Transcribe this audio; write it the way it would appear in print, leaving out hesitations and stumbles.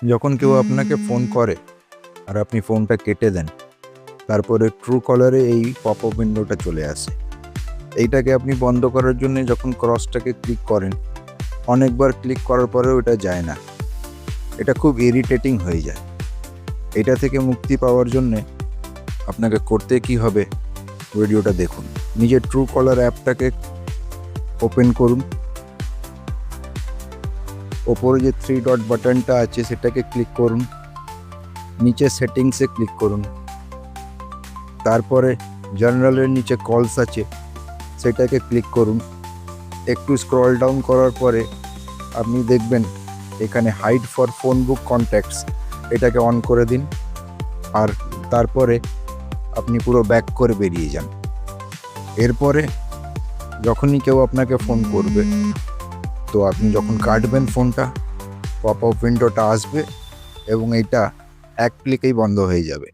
যখন কেউ আপনাকে ফোন করে আর আপনি ফোনটা কেটে দেন, তারপরে ট্রু কলারে এই পপ আপ উইন্ডোটা চলে আসে। এইটাকে আপনি বন্ধ করার জন্য যখন ক্রসটাকে ক্লিক করেন, অনেকবার ক্লিক করার পরেও এটা যায় না। এটা খুব ইরিটেটিং হয়ে যায়। এটা থেকে মুক্তি পাওয়ার জন্যে আপনাকে করতে কি হবে, ভিডিওটা দেখুন। নিজের ট্রু কলার অ্যাপটাকে ওপেন করুন। ওপরে যে 3 ডট বাটনটা আছে সেটাকে ক্লিক করুন। নিচে সেটিংসে ক্লিক করুন। তারপরে জেনারেলের নিচে কলস আছে, সেটাকে ক্লিক করুন। একটু স্ক্রল ডাউন করার পরে আপনি দেখবেন এখানে hide for phone book contacts, এটাকে অন করে দিন। আর তারপরে আপনি পুরো ব্যাক করে বেরিয়ে যান। এরপরে যখনই কেউ আপনাকে ফোন করবে, তো আপনি যখন কাটবেন ফোনটা, পপ আপ উইন্ডোটা আসবে এবং এটা এক ক্লিকেই বন্ধ হয়ে যাবে।